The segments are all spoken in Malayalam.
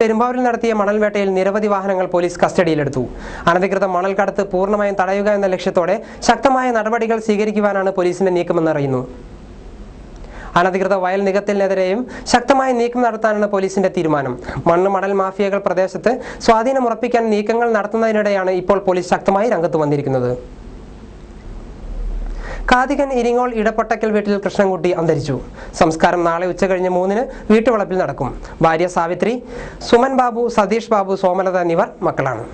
പെരുമ്പാവൂരിൽ നടത്തിയ മണൽ വേട്ടയിൽ നിരവധി വാഹനങ്ങൾ പോലീസ് കസ്റ്റഡിയിലെടുത്തു. അനധികൃത മണൽ കടത്ത് പൂർണ്ണമായും തടയുക എന്ന ലക്ഷ്യത്തോടെ ശക്തമായ നടപടികൾ സ്വീകരിക്കുവാനാണ് പോലീസിന്റെ നീക്കമെന്ന് അറിയുന്നു. അനധികൃത വയൽ നികത്തലിനെതിരെയും ശക്തമായ നീക്കം നടത്താനാണ് പോലീസിന്റെ തീരുമാനം. മണൽ മാഫിയകൾ പ്രദേശത്ത് സ്വാധീനമുറപ്പിക്കാൻ നീക്കങ്ങൾ നടത്തുന്നതിനിടെയാണ് ഇപ്പോൾ പോലീസ് ശക്തമായി രംഗത്ത് വന്നിരിക്കുന്നത്. കാതികൻ ഇരിങ്ങോൾ ഇടപ്പൊട്ടക്കൽ വീട്ടിൽ കൃഷ്ണൻകുട്ടി അന്തരിച്ചു. സംസ്കാരം നാളെ ഉച്ചകഴിഞ്ഞ് 3-ന് വീട്ടുവളപ്പിൽ നടക്കും. ഭാര്യ സാവിത്രി, സുമൻ ബാബു, സതീഷ് ബാബു, സോമലത എന്നിവർ മക്കളാണ്.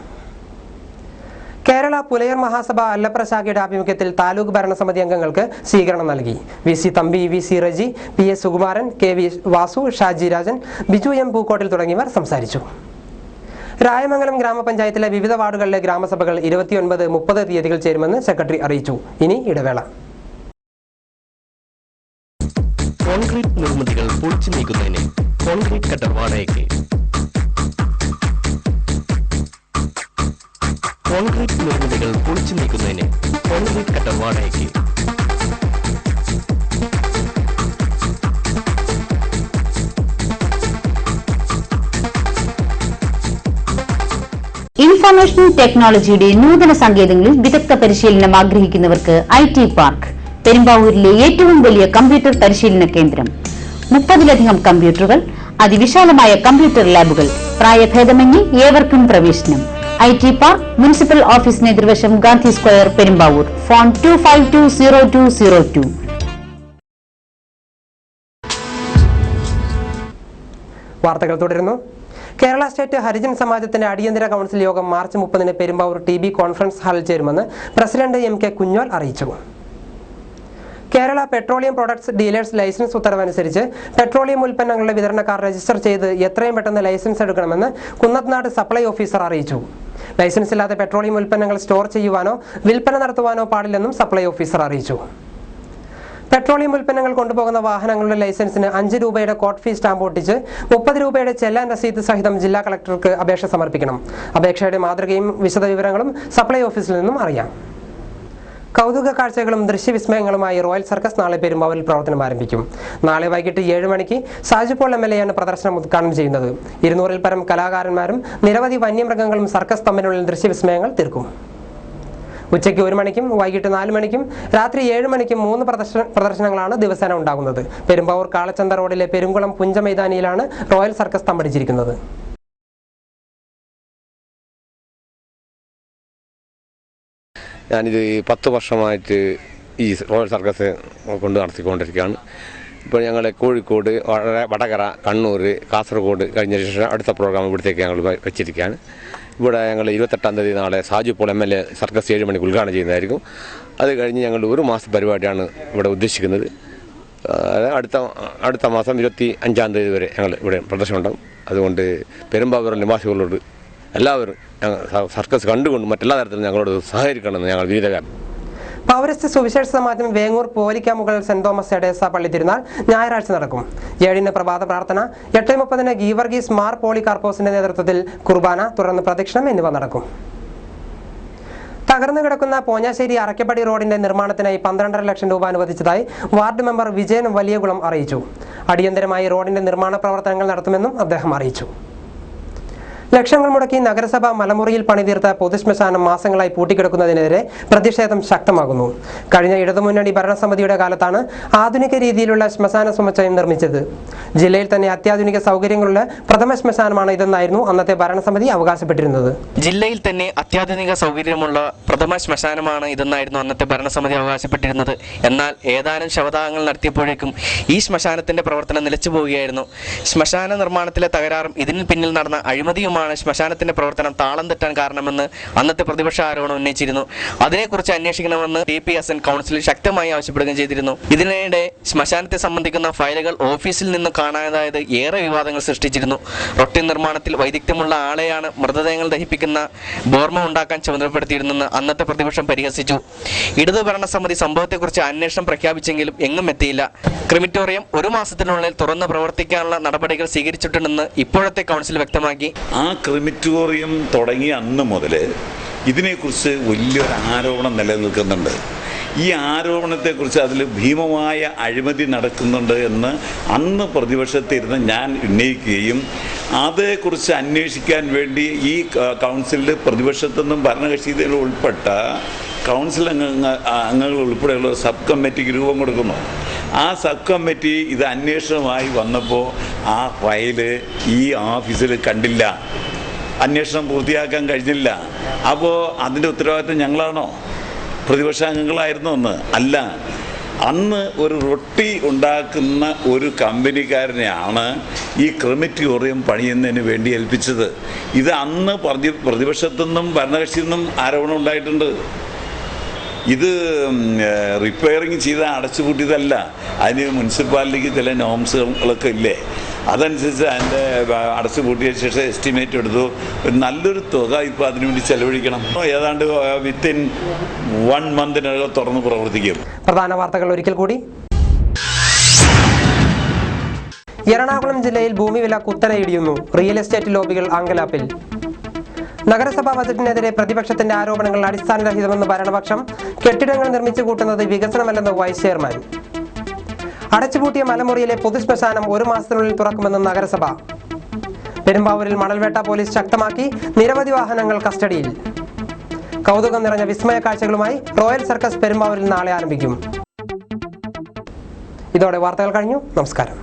കേരള പുലയർ മഹാസഭ അല്ലപ്ര ശാഖയുടെ ആഭിമുഖ്യത്തിൽ താലൂക്ക് ഭരണസമിതി അംഗങ്ങൾക്ക് സ്വീകരണം നൽകി. VC Thampi, VC Reji, PS Sukumaran, KV Vasu, Shaji Rajan, Biju M പൂക്കോട്ടിൽ തുടങ്ങിയവർ സംസാരിച്ചു. രായമംഗലം ഗ്രാമപഞ്ചായത്തിലെ വിവിധ വാർഡുകളിലെ ഗ്രാമസഭകൾ 29, 30 തീയതികൾ ചേരുമെന്ന് സെക്രട്ടറി അറിയിച്ചു. ഇനി ഇടവേള. കോൺക്രീറ്റ് നിർമ്മിതികൾ പൊളിച്ചു നീക്കുന്നതിന് കോൺക്രീറ്റ് കട്ടർ വാടകയ്ക്ക്. കോൺക്രീറ്റ് നിർമ്മിതികൾ പൊളിച്ചു നീക്കുന്നതിന് കോൺക്രീറ്റ് കട്ടർ വാടകയ്ക്ക്. ഇൻഫർമേഷൻ ടെക്നോളജിയുടെ നൂതന സങ്കേതങ്ങളിൽ വിദഗ്ധ പരിശീലനം ആഗ്രഹിക്കുന്നവർക്ക് IT പാർക്ക്, പെരുമ്പാവൂരിലെ ഏറ്റവും വലിയ കമ്പ്യൂട്ടർ പരിശീലന കേന്ദ്രം. 30ലധികം കമ്പ്യൂട്ടറുകൾ, അതിവിശാലമായ കമ്പ്യൂട്ടർ ലാബുകൾ, പ്രായഭേദമന്യേ ഏവർക്കും പ്രവേശനം. IT പാർക്ക്, മുനിസിപ്പൽ ഓഫീസിന് എതിർവശം, ഗാന്ധി സ്ക്വയർ, പെരുമ്പാവൂർ. ഫോൺ 25200202. വാർത്തകൾ തുടരുന്നു. കേരള സ്റ്റേറ്റ് ഹരിജൻ സമാജത്തിന്റെ അടിയന്തര കൗൺസിൽ യോഗം മാർച്ച് 30-ന് പെരുമ്പാവൂർ TB കോൺഫറൻസ് ഹാളിൽ ചേരുമെന്ന് പ്രസിഡന്റ് MK കുഞ്ഞോൽ അറിയിച്ചു. Kerala petroleum products dealers licence ഉത്തരവനുസരിച്ച് പെട്രോളിയം ഉൽപ്പന്നങ്ങളുടെ വിതരണക്കാർ രജിസ്റ്റർ ചെയ്ത് എത്രയും പെട്ടെന്ന് ലൈസൻസ് എടുക്കണമെന്ന് കുന്നത്നാട് സപ്ലൈ ഓഫീസർ അറിയിച്ചു. ലൈസൻസ് ഇല്ലാതെ പെട്രോളിയം ഉൽപ്പന്നങ്ങൾ സ്റ്റോർ ചെയ്യുവാനോ വിൽപ്പന നടത്തുവാനോ പാടില്ലെന്നും സപ്ലൈ ഓഫീസർ അറിയിച്ചു. പെട്രോളിയം ഉൽപ്പന്നങ്ങൾ കൊണ്ടുപോകുന്ന വാഹനങ്ങളുടെ ലൈസൻസിന് 5 രൂപയുടെ കോട്ട് ഫീ സ്റ്റാമ്പ് ഒട്ടിച്ച് 30 രൂപയുടെ ചെല്ലാൻ രസീത് സഹിതം ജില്ലാ കളക്ടർക്ക് അപേക്ഷ സമർപ്പിക്കണം. അപേക്ഷയുടെ മാതൃകയും വിശദവിവരങ്ങളും സപ്ലൈ ഓഫീസിൽ നിന്നും അറിയാം. കൗതുക കാഴ്ചകളും ദൃശ്യവിസ്മയങ്ങളുമായി റോയൽ സർക്കസ് നാളെ പെരുമ്പാവൂരിൽ പ്രവർത്തനം ആരംഭിക്കും. നാളെ വൈകിട്ട് 7 മണിക്ക് സാജു പോൾ MLA ആണ് പ്രദർശനം ഉദ്ഘാടനം ചെയ്യുന്നത്. 200-ൽ പരം കലാകാരന്മാരും നിരവധി വന്യമൃഗങ്ങളും സർക്കസ് തമ്മിലുള്ള ദൃശ്യവിസ്മയങ്ങൾ തീർക്കും. ഉച്ചയ്ക്ക് 1 മണിക്കും വൈകിട്ട് 4 മണിക്കും രാത്രി 7 മണിക്കും 3 പ്രദർശനങ്ങളാണ് ദിവസേന ഉണ്ടാകുന്നത്. പെരുമ്പാവൂർ കാളച്ചന്ത റോഡിലെ പെരുങ്കുളം പുഞ്ച മൈതാനിയിലാണ് റോയൽ സർക്കസ് തമ്പടിച്ചിരിക്കുന്നത്. ഞാനിത് 10 വർഷമായിട്ട് ഈ റോയൽ സർക്കസ് കൊണ്ട് നടത്തിക്കൊണ്ടിരിക്കുകയാണ്. ഇപ്പോൾ ഞങ്ങൾ കോഴിക്കോട്, വടകര, കണ്ണൂർ, കാസർഗോഡ് കഴിഞ്ഞ ശേഷം അടുത്ത പ്രോഗ്രാം ഇവിടത്തേക്ക് ഞങ്ങൾ വെച്ചിരിക്കുകയാണ്. ഇവിടെ ഞങ്ങൾ 28-ാം തീയതി നാളെ സാജു പോൾ MLA സർക്കസ് 7 മണിക്ക് ഉദ്ഘാടനം ചെയ്യുന്നതായിരിക്കും. അത് കഴിഞ്ഞ് ഞങ്ങൾ 1 മാസ പരിപാടിയാണ് ഇവിടെ ഉദ്ദേശിക്കുന്നത്. അടുത്ത മാസം 25-ാം തീയതി വരെ ഞങ്ങൾ ഇവിടെ പ്രദർശനം ഉണ്ടാകും. അതുകൊണ്ട് പെരുമ്പാവൂർ നിവാസികളോട് എല്ലാവരും സർക്കസ് കണ്ടുകൊണ്ട് മറ്റെല്ലാ തരത്തിലും ഞങ്ങളോട് സഹകരിക്കണമെന്ന് ഞങ്ങൾ വിനീതരാണ്. പൗരസ്ത്യ സുവിശേഷ സമാജം വേങ്ങൂർ പോലിക്കാമുകൾ സെന്റ് തോമസ് എഡേസ പള്ളി തിരുനാൾ ഞായറാഴ്ച നടക്കും. 7-ന് പ്രഭാത പ്രാർത്ഥന, 8:30-ന് ഗീവർഗീസ് മാർ പോളികാർപ്പോസിന്റെ നേതൃത്വത്തിൽ കുർബാന, തുടർന്ന് പ്രദക്ഷിണം എന്നിവ നടക്കും. തകർന്നു കിടക്കുന്ന പോഞ്ഞാശ്ശേരി അറക്കപ്പടി റോഡിന്റെ നിർമ്മാണത്തിനായി 12.5 ലക്ഷം രൂപ അനുവദിച്ചതായി വാർഡ് മെമ്പർ വിജയൻ വലിയകുളം അറിയിച്ചു. അടിയന്തരമായി റോഡിന്റെ നിർമ്മാണ പ്രവർത്തനങ്ങൾ നടത്തുമെന്നും അദ്ദേഹം അറിയിച്ചു. ലക്ഷങ്ങൾ മുടക്കി നഗരസഭ മലമുറിയിൽ പണിതീർത്ത പൊതുശ്മശാനം മാസങ്ങളായി പൂട്ടിക്കിടക്കുന്നതിനെതിരെ പ്രതിഷേധം ശക്തമാകുന്നു. കഴിഞ്ഞ ഇടതുമുന്നണി ഭരണസമിതിയുടെ കാലത്താണ് ആധുനിക രീതിയിലുള്ള ശ്മശാന സമുച്ചയം നിർമ്മിച്ചത്. ജില്ലയിൽ തന്നെ അത്യാധുനിക സൗകര്യങ്ങളുള്ള പ്രഥമ ശ്മശാനമാണ് ഇതെന്നായിരുന്നു അന്നത്തെ ഭരണസമിതി അവകാശപ്പെട്ടിരുന്നത്. ജില്ലയിൽ തന്നെ അത്യാധുനിക സൗകര്യമുള്ള പ്രഥമ ശ്മശാനമാണ് ഇതെന്നായിരുന്നു അന്നത്തെ ഭരണസമിതി അവകാശപ്പെട്ടിരുന്നത്. എന്നാൽ ഏതാനും ശവദാഹങ്ങൾ നടത്തിയപ്പോഴേക്കും ഈ ശ്മശാനത്തിന്റെ പ്രവർത്തനം നിലച്ചു പോവുകയായിരുന്നു. ശ്മശാന നിർമ്മാണത്തിലെ തകരാറും ഇതിന് പിന്നിൽ നടന്ന അഴിമതിയും ശ്മശാനത്തിന്റെ പ്രവർത്തനം താളം തെറ്റാൻ കാരണമെന്ന് അന്നത്തെ പ്രതിപക്ഷ ആരോപണം ഉന്നയിച്ചിരുന്നു. അതിനെക്കുറിച്ച് അന്വേഷിക്കണമെന്ന് TPSN കൗൺസിലിൽ ശക്തമായി ആവശ്യപ്പെടുകയും ചെയ്തിരുന്നു. ഇതിനിടെ ശ്മശാനത്തെ സംബന്ധിക്കുന്ന ഫയലുകൾ ഓഫീസിൽ നിന്ന് കാണാതായത് ഏറെ വിവാദങ്ങൾ സൃഷ്ടിച്ചിരുന്നു. റൊട്ടി നിർമ്മാണത്തിൽ വൈദഗ്ധ്യമുള്ള ആളെയാണ് മൃതദേഹങ്ങൾ ദഹിപ്പിക്കുന്ന ബോർമ ഉണ്ടാക്കാൻ ചുമതലപ്പെടുത്തിയിരുന്നെന്ന് അന്നത്തെ പ്രതിപക്ഷം പരിഹസിച്ചു. ഇടതു ഭരണസമിതി സംഭവത്തെക്കുറിച്ച് അന്വേഷണം പ്രഖ്യാപിച്ചെങ്കിലും എങ്ങും എത്തിയില്ല. ക്രിമിറ്റോറിയം 1 മാസത്തിനുള്ളിൽ തുറന്ന് പ്രവർത്തിക്കാനുള്ള നടപടികൾ സ്വീകരിച്ചിട്ടുണ്ടെന്ന് ഇപ്പോഴത്തെ കൗൺസിൽ വ്യക്തമാക്കി. ആ ക്രിമിറ്റോറിയം തുടങ്ങിയ അന്ന് മുതൽ ഇതിനെക്കുറിച്ച് വലിയൊരു ആരോപണം നിലനിൽക്കുന്നുണ്ട്. ഈ ആരോപണത്തെക്കുറിച്ച് അതിൽ ഭീമമായ അഴിമതി നടക്കുന്നുണ്ട് എന്ന് അന്ന് പ്രതിപക്ഷത്തിരുന്ന് ഞാൻ ഉന്നയിക്കുകയും അതേക്കുറിച്ച് അന്വേഷിക്കാൻ വേണ്ടി ഈ കൗൺസിലിൽ പ്രതിപക്ഷത്തു നിന്നും ഭരണകക്ഷിയിൽ ഉൾപ്പെട്ട കൗൺസിൽ അംഗങ്ങൾ ഉൾപ്പെടെയുള്ള സബ് കമ്മിറ്റിക്ക് രൂപം കൊടുക്കുന്നു. ആ സബ് കമ്മിറ്റി ഇത് അന്വേഷണമായി വന്നപ്പോൾ ആ ഫയല് ഈ ഓഫീസിൽ കണ്ടില്ല, അന്വേഷണം പൂർത്തിയാക്കാൻ കഴിഞ്ഞില്ല. അപ്പോൾ അതിൻ്റെ ഉത്തരവാദിത്വം ഞങ്ങളാണോ? പ്രതിപക്ഷാംഗങ്ങളായിരുന്നു ഒന്ന് അല്ല. അന്ന് ഒരു റൊട്ടി ഉണ്ടാക്കുന്ന ഒരു കമ്പനിക്കാരനെയാണ് ഈ ക്രെമറ്റോറിയം പണിയുന്നതിന് വേണ്ടി ഏൽപ്പിച്ചത്. ഇത് അന്ന് പ്രതിപക്ഷത്തു നിന്നും ഭരണകക്ഷിയിൽ നിന്നും ആരോപണം ഉണ്ടായിട്ടുണ്ട്. ഇത് റിപ്പയറിങ് ചെയ്ത അടച്ചുപൂട്ടിയതല്ല, അതിന് മുനിസിപ്പാലിറ്റിക്ക് ചില നോംസുകളൊക്കെ ഇല്ലേ, അതനുസരിച്ച് അതിൻ്റെ അടച്ചുപൂട്ടിയ ശേഷം എസ്റ്റിമേറ്റ് എടുത്തു. നല്ലൊരു തുക ഇപ്പോൾ അതിനുവേണ്ടി ചെലവഴിക്കണം. ഏതാണ്ട് വിത്തിൻ 1 മന്തിനകം തുറന്ന് പ്രവർത്തിക്കും. പ്രധാന വാർത്തകൾ ഒരിക്കൽ കൂടി. എറണാകുളം ജില്ലയിൽ ഭൂമിവില കുത്തനെ ഇടിയുന്നു. Real estate ലോബികൾ അങ്കലാപ്പിൽ. നഗരസഭാ ബജറ്റിനെതിരെ പ്രതിപക്ഷത്തിന്റെ ആരോപണങ്ങൾ അടിസ്ഥാനരഹിതമെന്ന് ഭരണപക്ഷം. കെട്ടിടങ്ങൾ നിർമ്മിച്ചു കൂട്ടുന്നത് വികസനമല്ലെന്ന് വൈസ് ചെയർമാൻ. അടച്ചുപൂട്ടിയ മലമുറിയിലെ പൊതുശ്മശാനം 1 മാസത്തിനുള്ളിൽ തുറക്കുമെന്ന് നഗരസഭ. പെരുമ്പാവൂരിൽ മണൽവേട്ട പോലീസ് ശക്തമാക്കി. നിരവധി വാഹനങ്ങൾ കസ്റ്റഡിയിൽ. കൗതുകം നിറഞ്ഞ വിസ്മയ കാഴ്ചകളുമായി റോയൽ സർക്കസ് പെരുമ്പാവൂരിൽ നാളെ ആരംഭിക്കും. ഇതോടെ വാർത്തകൾ കഴിഞ്ഞു. നമസ്കാരം.